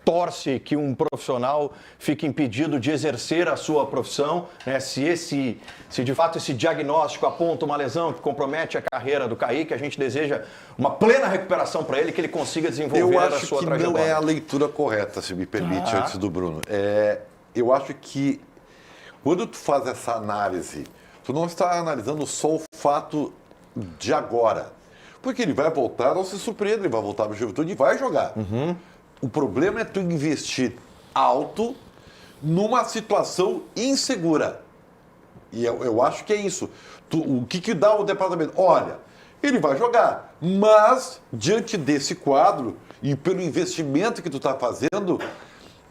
torce que um profissional fique impedido de exercer a sua profissão, né? Se de fato esse diagnóstico aponta uma lesão que compromete a carreira do Kaique, a gente deseja uma plena recuperação para ele, que ele consiga desenvolver a sua trajetória. Eu acho que não é a leitura correta, se me permite, antes do Bruno. Eu acho que quando tu faz essa análise, tu não está analisando só o fato de agora. Porque ele vai voltar, não se surpreenda, ele vai voltar para o Juventude e vai jogar. O problema é tu investir alto numa situação insegura. E eu acho que é isso. O que dá o departamento? Olha, ele vai jogar, mas diante desse quadro e pelo investimento que tu está fazendo,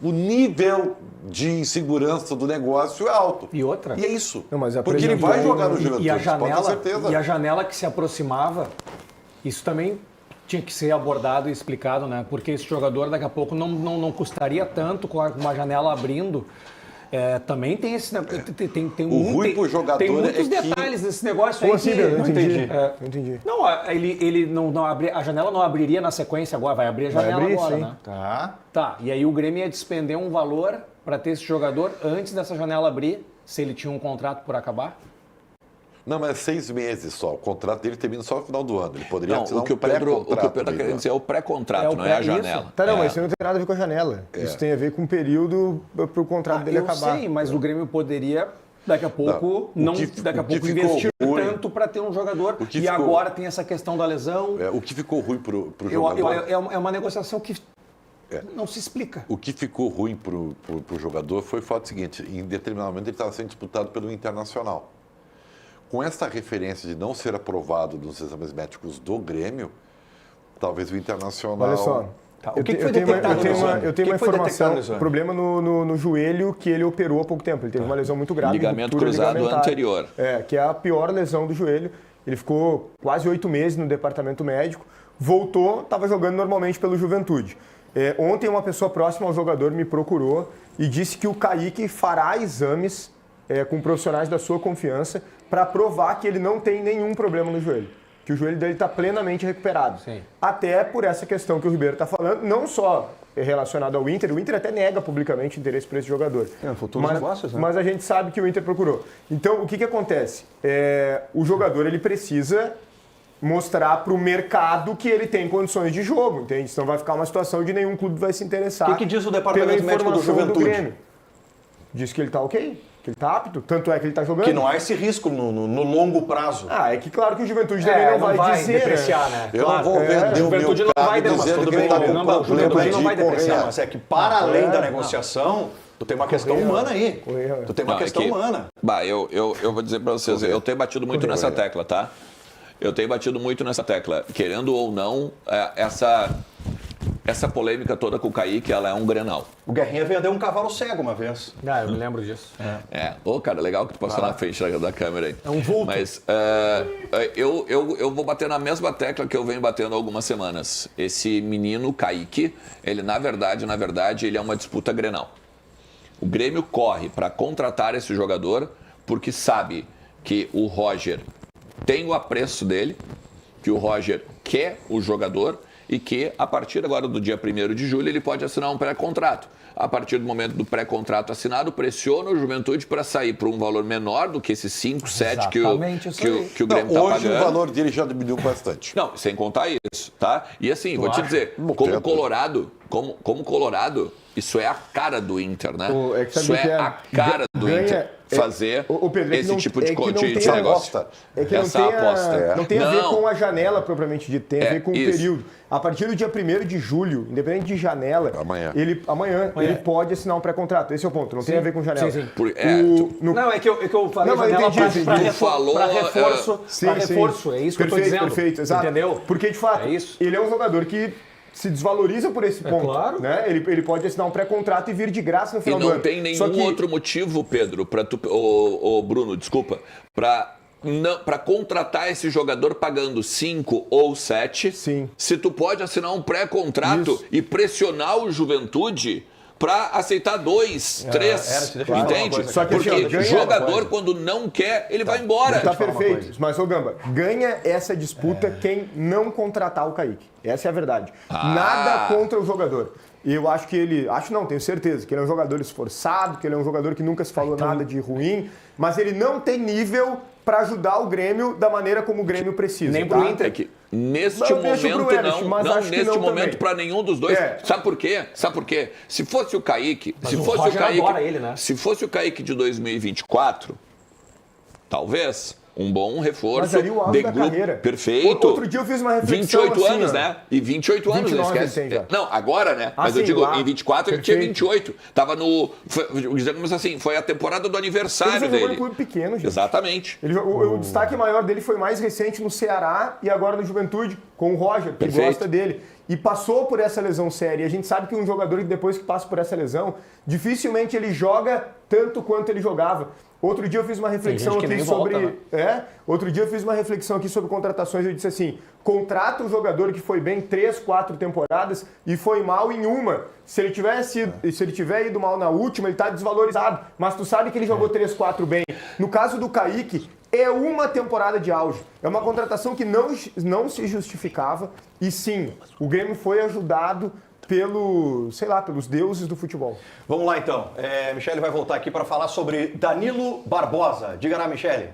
o nível de insegurança do negócio é alto. E outra? E é isso. Não, mas porque ele vai jogar no Juventude, pode ter certeza. E a janela que se aproximava, isso também tinha que ser abordado e explicado, né? Porque esse jogador daqui a pouco não custaria tanto com uma janela abrindo. Também tem esse... Tem ruim pro jogador tem muitos detalhes desse negócio aí. Eu não entendi. Não entendi. Não, ele não abria, a janela não abriria na sequência agora, vai abrir a janela agora, sim. né? Tá. E aí o Grêmio ia despender um valor para ter esse jogador antes dessa janela abrir, se ele tinha um contrato por acabar? Não, mas é 6 meses só. O contrato dele termina só no final do ano. Ele poderia Não, assinar o que o Pedro está querendo dizer é o pré-contrato, não é a janela. Tá, não, mas isso não tem nada a ver com a janela. Isso tem a ver com o período para o contrato dele acabar. Eu sei, mas o Grêmio poderia, daqui a pouco, investir tanto para ter um jogador. E agora tem essa questão da lesão. O que ficou ruim para o jogador... É uma negociação que não se explica. O que ficou ruim para o jogador foi o fato seguinte: em determinado momento ele estava sendo disputado pelo Internacional. Com essa referência de não ser aprovado nos exames médicos do Grêmio, talvez o Internacional... Olha só, o que foi detectado? Eu tenho uma informação, problema no joelho que ele operou há pouco tempo. Ele teve uma lesão muito grave. Ligamento cruzado anterior. Que é a pior lesão do joelho. Ele ficou quase 8 meses no departamento médico, voltou, estava jogando normalmente pelo Juventude. Ontem uma pessoa próxima ao jogador me procurou e disse que o Kaique fará exames com profissionais da sua confiança para provar que ele não tem nenhum problema no joelho. Que o joelho dele está plenamente recuperado. Sim. Até por essa questão que o Ribeiro está falando, não só relacionado ao Inter, o Inter até nega publicamente interesse por esse jogador. Negócios, né? Mas a gente sabe que o Inter procurou. Então, o que acontece? O jogador ele precisa mostrar para o mercado que ele tem condições de jogo, entende? Senão vai ficar uma situação de nenhum clube vai se interessar. O que diz o departamento médico do Juventude? Diz que ele está ok. Que ele está apto, tanto é que ele está jogando. Que não há esse risco no longo prazo. É que claro que o Juventude também não vai dizer, depreciar, né? Eu não vou vender o meu carro dizendo que ele está com problema Juventude não vai depreciar. Mas é que para além da negociação, tu tem uma questão humana aí. Tu tem uma questão humana. Eu vou dizer para vocês, eu tenho batido muito nessa tecla, tá? Eu tenho batido muito nessa tecla. Querendo ou não, essa polêmica toda com o Kaique, ela é um Grenal. O Guerrinha vendeu um cavalo cego uma vez. Eu me lembro disso. Cara, legal que tu passou na frente da câmera aí. É um vulto. Mas eu vou bater na mesma tecla que eu venho batendo há algumas semanas. Esse menino, Kaique, ele na verdade, ele é uma disputa Grenal. O Grêmio corre para contratar esse jogador porque sabe que o Roger tem o apreço dele, que o Roger quer o jogador e que, a partir agora do dia 1º de julho, ele pode assinar um pré-contrato. A partir do momento do pré-contrato assinado, pressiona o Juventude para sair por um valor menor do que esses 5, 7 que o Grêmio está pagando. Hoje o valor dele já diminuiu bastante. Não, sem contar isso, tá? E assim, vou te dizer, como Colorado, isso é a cara do Inter, né? Isso é a cara do Inter fazer esse tipo de negócio. Essa aposta. Não tem a ver com a janela propriamente dita, tem a ver com o período. A partir do dia 1º de julho, independente de janela, amanhã ele pode assinar um pré-contrato. Esse é o ponto, não tem a ver com janela. Sim. Não, é que eu falei janela para reforço. É isso que eu estou dizendo. Perfeito, exato. Entendeu? Porque, de fato, ele é um jogador que se desvaloriza por esse ponto. Claro. Né? Ele pode assinar um pré-contrato e vir de graça no final do ano. E não tem nenhum outro motivo, Pedro, Bruno, desculpa, para contratar esse jogador pagando 5 ou 7, sim, se tu pode assinar um pré-contrato e pressionar o Juventude para aceitar 2, 3, deixa eu falar uma entende? coisa, Só que, Porque assim, ó, ganha jogador, quando não quer, ele vai embora. Tá falar uma perfeito. coisa. Mas, ô Gamba, ganha essa disputa quem não contratar o Kaique. Essa é a verdade. Nada contra o jogador. E eu acho que ele... Acho não, tenho certeza. Que ele é um jogador esforçado, que ele é um jogador que nunca se falou nada de ruim, mas ele não tem nível para ajudar o Grêmio da maneira como o Grêmio precisa. Nem tá? pro Inter. É que neste Não, deixa pro momento Everest, mas não acho que neste não momento também. para nenhum dos dois. É. Sabe por quê? Sabe por quê? Se fosse o Kaique, Mas se o fosse o Roger Kaique, adora ele, né? se fosse o Kaique de 2024, talvez um bom reforço Mas ali o auge de da grupo. carreira. Perfeito. Outro dia eu fiz uma reflexão 28 assim, anos, ó. né? E 28 anos, não 29 esquece. ele tem já. Não, agora, né? Mas eu sim, digo, lá. em 24 ele tinha Perfeito. 28. Tava no, digamos assim, foi a temporada do Ele aniversário já jogou dele. em clube pequeno, gente. Exatamente. O destaque maior dele foi mais recente no Ceará e agora no Juventude, com o Roger, que Perfeito. gosta dele. E passou por essa lesão séria. E a gente sabe que um jogador que depois que passa por essa lesão, dificilmente ele joga tanto quanto ele jogava. Outro dia eu fiz uma reflexão gente que aqui nem sobre... volta, né? Outro dia eu fiz uma reflexão aqui sobre contratações. Eu disse assim, contrata um jogador que foi bem 3, 4 temporadas e foi mal em uma. Se ele tiver ido mal na última, ele está desvalorizado. Mas tu sabe que ele jogou 3, 4 bem. No caso do Kaique, é uma temporada de auge. É uma contratação que não se justificava. E sim, o Grêmio foi ajudado pelos deuses do futebol. Vamos lá então. Michele vai voltar aqui para falar sobre Danilo Barbosa. Diga lá, Michele.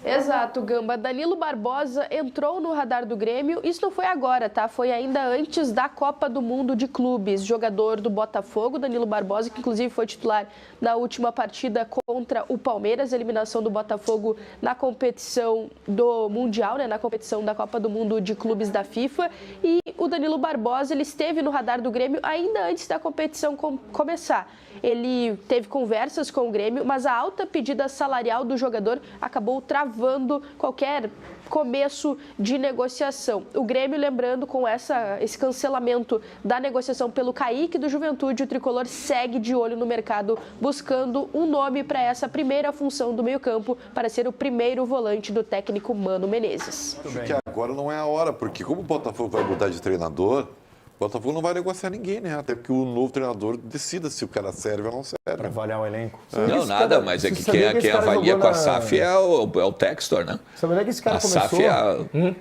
Exato, Gamba. Danilo Barbosa entrou no radar do Grêmio. Isso não foi agora, tá? Foi ainda antes da Copa do Mundo de Clubes. Jogador do Botafogo, Danilo Barbosa, que inclusive foi titular na última partida contra o Palmeiras, eliminação do Botafogo na competição do Mundial, né? Na competição da Copa do Mundo de Clubes da FIFA. E o Danilo Barbosa, ele esteve no radar do Grêmio ainda antes da competição começar. Ele teve conversas com o Grêmio, mas a alta pedida salarial do jogador acabou travando qualquer começo de negociação. O Grêmio, lembrando, com esse cancelamento da negociação pelo Kaique do Juventude, o tricolor segue de olho no mercado, buscando um nome para essa primeira função do meio-campo, para ser o primeiro volante do técnico Mano Menezes. Acho que agora não é a hora, porque como o Botafogo vai mudar de treinador, o Botafogo não vai negociar ninguém, né? Até porque o novo treinador decida se o cara serve ou não serve. Para avaliar o elenco. Não, nada, mas é que Você sabia que quem esse cara avalia jogou com a na- SAF é o Textor, né? Sabe onde é que esse cara A começou? SAF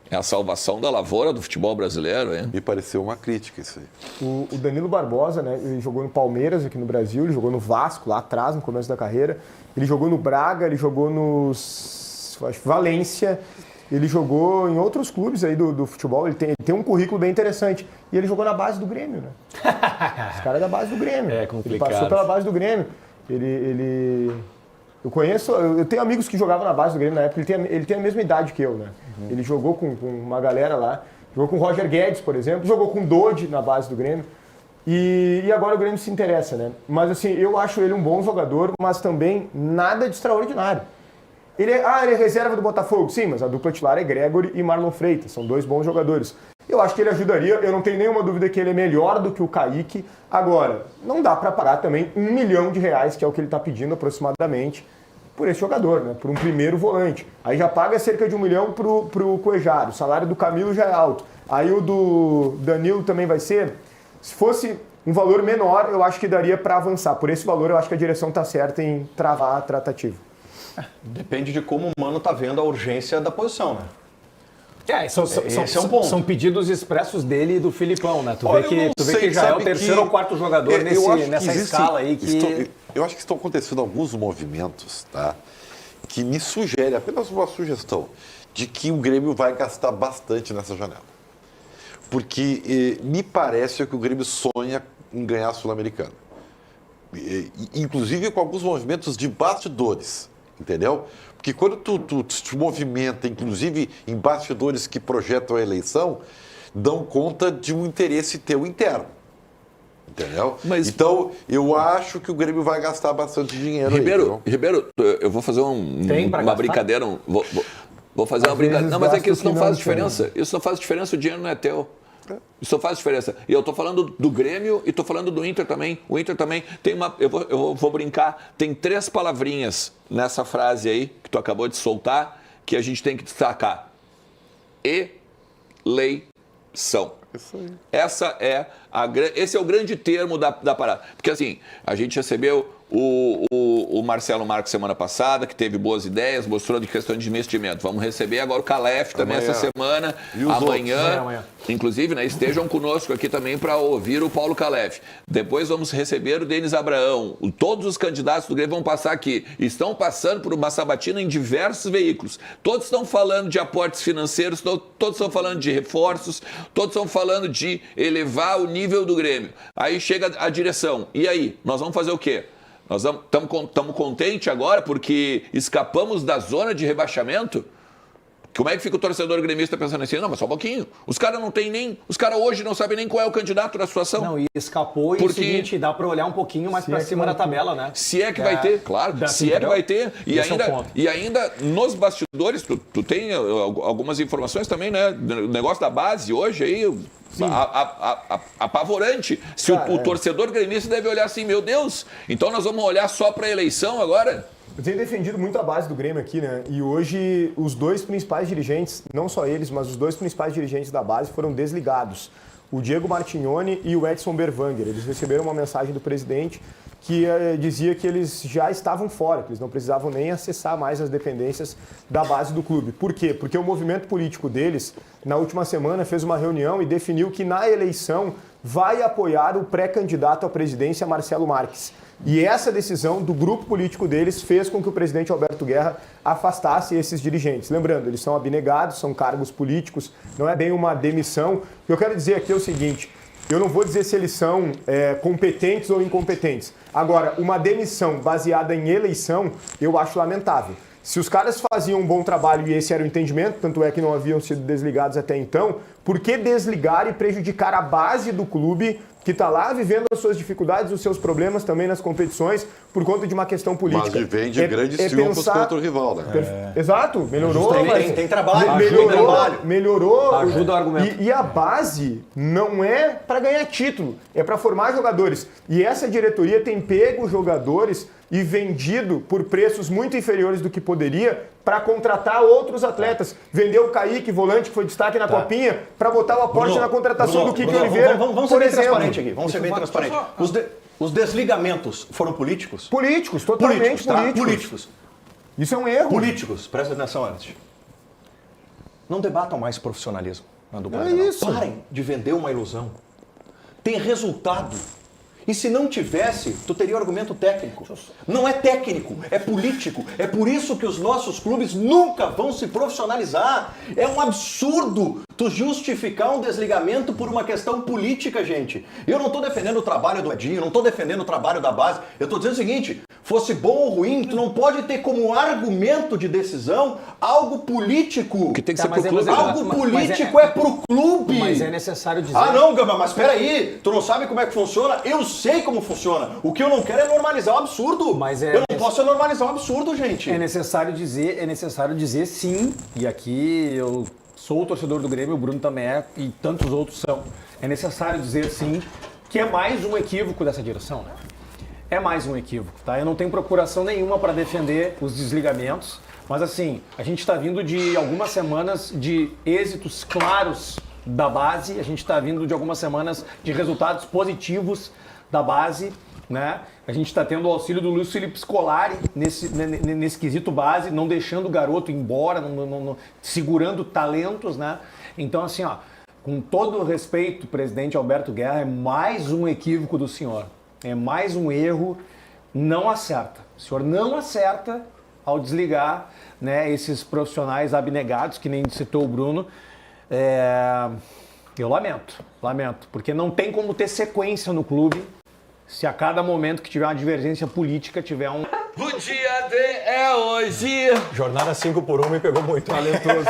é a salvação da lavoura do futebol brasileiro, hein? Me pareceu uma crítica isso aí. O Danilo Barbosa, né? Ele jogou no Palmeiras aqui no Brasil, ele jogou no Vasco lá atrás, no começo da carreira. Ele jogou no Braga, ele jogou no Valência. Ele jogou em outros clubes aí do futebol, ele tem um currículo bem interessante. E ele jogou na base do Grêmio, né? Esse cara é da base do Grêmio. É complicado. Ele passou pela base do Grêmio. Eu tenho amigos que jogavam na base do Grêmio na época, ele tem a mesma idade que eu, né? Ele jogou com uma galera lá, jogou com o Roger Guedes, por exemplo, jogou com o Dodge na base do Grêmio. E agora o Grêmio se interessa, né? Mas assim, eu acho ele um bom jogador, mas também nada de extraordinário. Ele é reserva do Botafogo, sim, mas a dupla titular é Gregory e Marlon Freitas, são dois bons jogadores. Eu acho que ele ajudaria, eu não tenho nenhuma dúvida que ele é melhor do que o Kaique. Agora, não dá para pagar também R$1 milhão, que é o que ele está pedindo aproximadamente, por esse jogador, né? Por um primeiro volante. Aí já paga cerca de R$1 milhão pro Cuejar, o salário do Camilo já é alto. Aí o do Danilo também vai ser, se fosse um valor menor, eu acho que daria para avançar. Por esse valor, eu acho que a direção está certa em travar a tratativa. Depende de como o Mano tá vendo a urgência da posição, né? Esse é um ponto. São pedidos expressos dele e do Filipão, né? Tu Olha, vê eu não que sei, já é sabe o terceiro ou quarto jogador eu acho que nessa existe- escala aí que... Eu acho que estão acontecendo alguns movimentos, tá? Que me sugere, apenas uma sugestão, de que o Grêmio vai gastar bastante nessa janela. Porque me parece que o Grêmio sonha em ganhar a Sul-Americana. Inclusive com alguns movimentos de bastidores, entendeu? Porque quando tu te movimenta, inclusive em bastidores que projetam a eleição, dão conta de um interesse teu interno. Entendeu? Mas- Então, eu acho que o Grêmio vai gastar bastante dinheiro Ribeiro, aí. Ribeiro, eu vou fazer Tem pra uma gastar? brincadeira. Vou fazer uma Às brincadeira. vezes Não, mas é que gasta isso não o que faz não diferença. Isso não faz diferença, o dinheiro não é teu. Isso não faz diferença. E eu tô falando do Grêmio e tô falando do Inter também. O Inter também tem uma. Eu vou brincar. Tem 3 palavrinhas nessa frase aí que tu acabou de soltar que a gente tem que destacar. Eleição. São. Esse é o grande termo da parada. Porque assim, a gente recebeu o Marcelo Marques semana passada, que teve boas ideias, mostrou de questão de investimento. Vamos receber agora o Calef também essa semana, amanhã. Inclusive, né, estejam conosco aqui também para ouvir o Paulo Calef. Depois vamos receber o Denis Abraão. Todos os candidatos do Grêmio vão passar aqui. Estão passando por uma sabatina em diversos veículos. Todos estão falando de aportes financeiros, todos estão falando de reforços, todos estão falando de elevar o nível do Grêmio. Aí chega a direção. E aí? Nós vamos fazer o quê? Nós estamos contentes agora porque escapamos da zona de rebaixamento? Como é que fica o torcedor gremista pensando assim? Não, mas só um pouquinho. Os caras não tem nem... Os caras hoje não sabem nem qual é o candidato da situação. Não, e escapou e o seguinte, dá para olhar um pouquinho mais para cima da tabela, né? Se é que vai ter, claro. Se é que vai ter. E ainda nos bastidores, tu tem algumas informações também, né? O negócio da base hoje aí... apavorante. Se o torcedor gremista deve olhar assim, meu Deus, então nós vamos olhar só para a eleição agora? Eu tenho defendido muito a base do Grêmio aqui, né? E hoje os dois principais dirigentes, não só eles, mas os dois principais dirigentes da base foram desligados. O Diego Martignoni e o Edson Berwanger. Eles receberam uma mensagem do presidente que dizia que eles já estavam fora, que eles não precisavam nem acessar mais as dependências da base do clube. Por quê? Porque o movimento político deles, na última semana, fez uma reunião e definiu que na eleição vai apoiar o pré-candidato à presidência, Marcelo Marques. E essa decisão do grupo político deles fez com que o presidente Alberto Guerra afastasse esses dirigentes. Lembrando, eles são abnegados, são cargos políticos, não é bem uma demissão. O que eu quero dizer aqui é o seguinte... Eu não vou dizer se eles são competentes ou incompetentes. Agora, uma demissão baseada em eleição, eu acho lamentável. Se os caras faziam um bom trabalho e esse era o entendimento, tanto é que não haviam sido desligados até então, por que desligar e prejudicar a base do clube que está lá vivendo as suas dificuldades, os seus problemas também nas competições por conta de uma questão política? Mas vem de grandes triunfos contra o rival, né? Exato, melhorou. Tem trabalho, melhorou. Ajuda o argumento. E a base não é para ganhar título, é para formar jogadores. E essa diretoria tem pego jogadores e vendido por preços muito inferiores do que poderia para contratar outros atletas. Vendeu o Kaique, volante, que foi destaque na Copinha, para botar o aporte na contratação do Kike Oliveira. Vamos ser bem transparentes aqui. Vamos ser bem transparentes. Os desligamentos foram políticos? Políticos, totalmente políticos. Isso é um erro. Políticos, presta atenção, Ernest. Não debatam mais profissionalismo na dupla É Grenal. isso. Parem de vender uma ilusão. Tem resultado. E se não tivesse, tu teria o argumento técnico. Não é técnico, é político. É por isso que os nossos clubes nunca vão se profissionalizar. É um absurdo tu justificar um desligamento por uma questão política, gente. Eu não estou defendendo o trabalho do Edinho, não estou defendendo o trabalho da base. Eu estou dizendo o seguinte, fosse bom ou ruim, tu não pode ter como argumento de decisão algo político. Que tem que ser pro mas clube. Algo político é pro clube. Mas é necessário dizer... Ah, não, Gama, mas peraí, tu não sabe como é que funciona? Eu sei como funciona. O que eu não quero é normalizar o absurdo. Mas eu não posso normalizar o absurdo, gente. É necessário dizer sim, e aqui eu sou o torcedor do Grêmio, o Bruno também é, e tantos outros são. É necessário dizer sim que é mais um equívoco dessa direção, né? É mais um equívoco, tá? Eu não tenho procuração nenhuma para defender os desligamentos, mas assim, a gente está vindo de algumas semanas de êxitos claros da base, a gente está vindo de algumas semanas de resultados positivos da base, né? A gente está tendo o auxílio do Luiz Felipe Scolari nesse quesito base, não deixando o garoto ir embora, segurando talentos, né? Então, assim, ó, com todo o respeito, presidente Alberto Guerra, é mais um equívoco do senhor. É mais um erro, não acerta. O senhor não acerta ao desligar, né, esses profissionais abnegados, que nem citou o Bruno. Eu lamento, porque não tem como ter sequência no clube se a cada momento que tiver uma divergência política tiver um... O dia D é hoje. Jornada 5x1 me pegou muito. Talentoso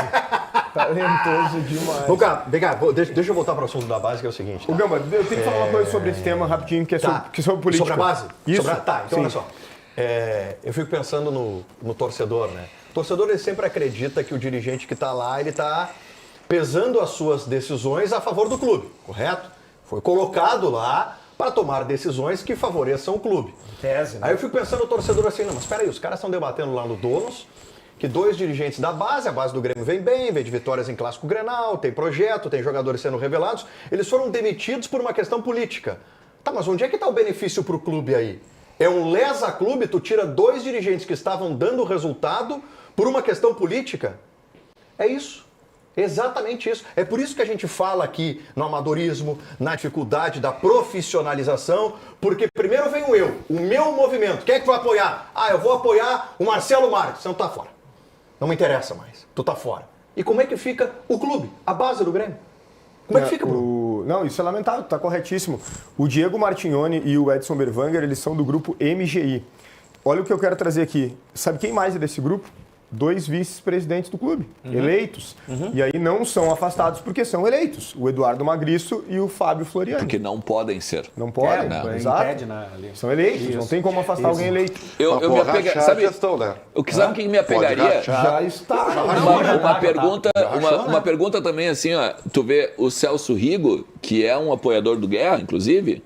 demais. Vem cá, deixa eu voltar para o assunto da base, que é o seguinte. Ô, Gama, eu tenho que falar uma coisa sobre esse tema rapidinho, que é sobre política. Sobre a base? Isso. Então Sim. olha só. Eu fico pensando no torcedor, né? O torcedor, ele sempre acredita que o dirigente que está lá, ele está pesando as suas decisões a favor do clube, correto? Foi colocado lá para tomar decisões que favoreçam o clube. Tese, né? Aí eu fico pensando no torcedor assim, não, mas espera aí, os caras estão debatendo lá no Donos que 2 dirigentes da base, a base do Grêmio vem bem, vem de vitórias em Clássico Grenal, tem projeto, tem jogadores sendo revelados, eles foram demitidos por uma questão política. Tá, mas onde é que está o benefício para o clube aí? É um lesa-clube, tu tira 2 dirigentes que estavam dando resultado por uma questão política? É isso. Exatamente isso. É por isso que a gente fala aqui no amadorismo, na dificuldade da profissionalização, porque primeiro vem o meu movimento. Quem é que vai apoiar? Ah, eu vou apoiar o Marcelo Marques. Então tá fora. Não me interessa mais. Tu tá fora. E como é que fica o clube, a base do Grêmio? Como é que fica, Bruno? Não, isso é lamentável, tá corretíssimo. O Diego Martignoni e o Edson Berwanger, eles são do grupo MGI. Olha o que eu quero trazer aqui. Sabe quem mais é desse grupo? 2 vice-presidentes do clube, eleitos. E aí não são afastados porque são eleitos. O Eduardo Magriço e o Fábio Floriani. Porque não podem ser. Não podem, exato. Impede, né, ali. São eleitos, não tem como afastar alguém eleito. Eu me apega, rachar sabe, a gestão, né? sabe o que me apegaria? Já está. Uma pergunta também assim, ó, tu vê o Celso Rigo, que é um apoiador do Guerra, inclusive,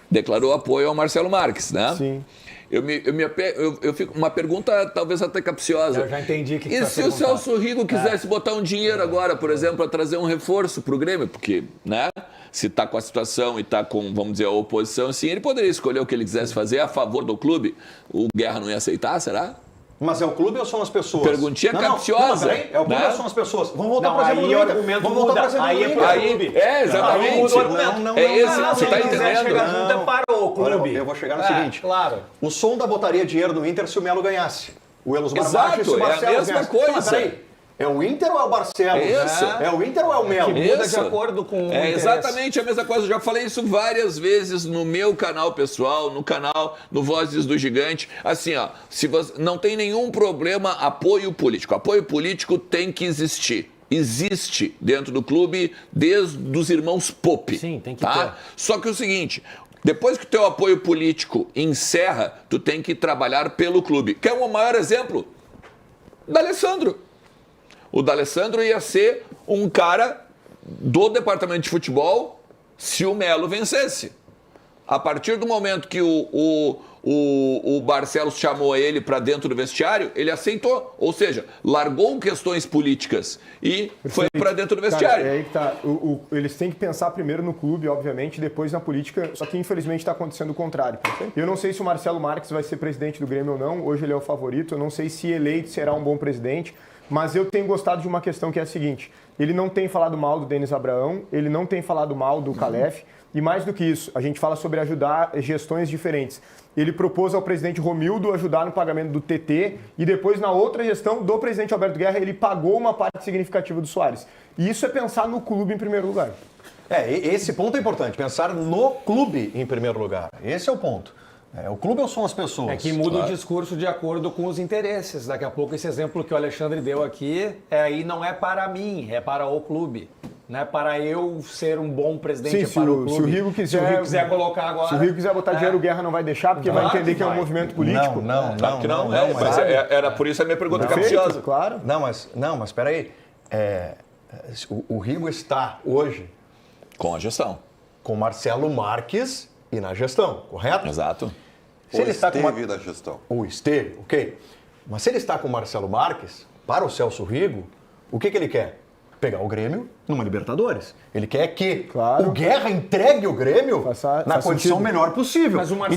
declarou apoio ao Marcelo Marques, né? Sim. Eu fico uma pergunta talvez até capciosa. Eu já entendi o que E tu se vai o Celso Rigo quisesse botar um dinheiro agora, por exemplo, para trazer um reforço para o Grêmio, porque, né? Se está com a situação e está com, vamos dizer, a oposição, assim, ele poderia escolher o que ele quisesse fazer a favor do clube. O Guerra não ia aceitar, será? Mas é o clube ou são as pessoas? Perguntinha capciosa. Peraí, é o clube né? ou são as pessoas? Vamos voltar Não, para o exemplo aí do o Inter. argumento Vamos voltar muda. para o exemplo Aí do é Inter. pro Aí, clube. exatamente. Muda o argumento. É esse, Não, você está quem quiser entendendo? chegar junto é para o clube. Eu vou chegar no seguinte. Claro. O Sonda botaria dinheiro no Inter se o Melo ganhasse. O Elos Exato, Barbacho se o é a Barcelos mesma ganhasse. coisa. Mas peraí, é o Inter ou é o Barcelos? Isso. É o Inter ou é o Melo? Que muda Isso. de acordo com o É interesse. exatamente a mesma coisa. Eu já falei isso várias vezes no meu canal pessoal, no canal no Vozes do Gigante. Assim, ó, se você não tem nenhum problema apoio político. Apoio político tem que existir. Existe dentro do clube desde os irmãos Pope. Sim, tem que tá? ter. Só que é o seguinte, depois que o teu apoio político encerra, tu tem que trabalhar pelo clube. Quer um maior exemplo? D'Alessandro. O D'Alessandro ia ser um cara do departamento de futebol se o Melo vencesse. A partir do momento que o Barcelos chamou ele para dentro do vestiário, ele aceitou. Ou seja, largou questões políticas e foi para dentro do vestiário. Cara, é aí que tá. Eles têm que pensar primeiro no clube, obviamente, depois na política, só que infelizmente está acontecendo o contrário. Eu não sei se o Marcelo Marques vai ser presidente do Grêmio ou não, hoje ele é o favorito, eu não sei se eleito será um bom presidente, mas eu tenho gostado de uma questão que é a seguinte, ele não tem falado mal do Denis Abraão, ele não tem falado mal do Calef, e mais do que isso, a gente fala sobre ajudar gestões diferentes. Ele propôs ao presidente Romildo ajudar no pagamento do TT e depois, na outra gestão do presidente Alberto Guerra, ele pagou uma parte significativa do Soares. E isso é pensar no clube em primeiro lugar. Esse ponto é importante, pensar no clube em primeiro lugar. Esse é o ponto. O clube ou são as pessoas? É que muda o discurso de acordo com os interesses. Daqui a pouco esse exemplo que o Alexandre deu aqui, aí não é para mim, é para o clube. Não é para eu ser um bom presidente, Sim, é para o clube. se o Rigo quiser colocar agora... Se o Rigo quiser botar dinheiro, o Guerra não vai deixar, porque vai entender que é um movimento político. Não, Que não, mas mas era por isso a minha pergunta Perfeito, capciosa. claro. Não, mas espera aí. O Rigo está hoje Com a gestão. com Marcelo Marques e na gestão, correto? Exato. Se ele está com esteve na gestão. ou esteve, ok. Mas se ele está com o Marcelo Marques, para o Celso Rigo, o que ele quer? Pegar o Grêmio numa Libertadores. Ele quer que Claro. o Guerra entregue o Grêmio Faz na condição sentido. melhor possível. Mas o Marcelo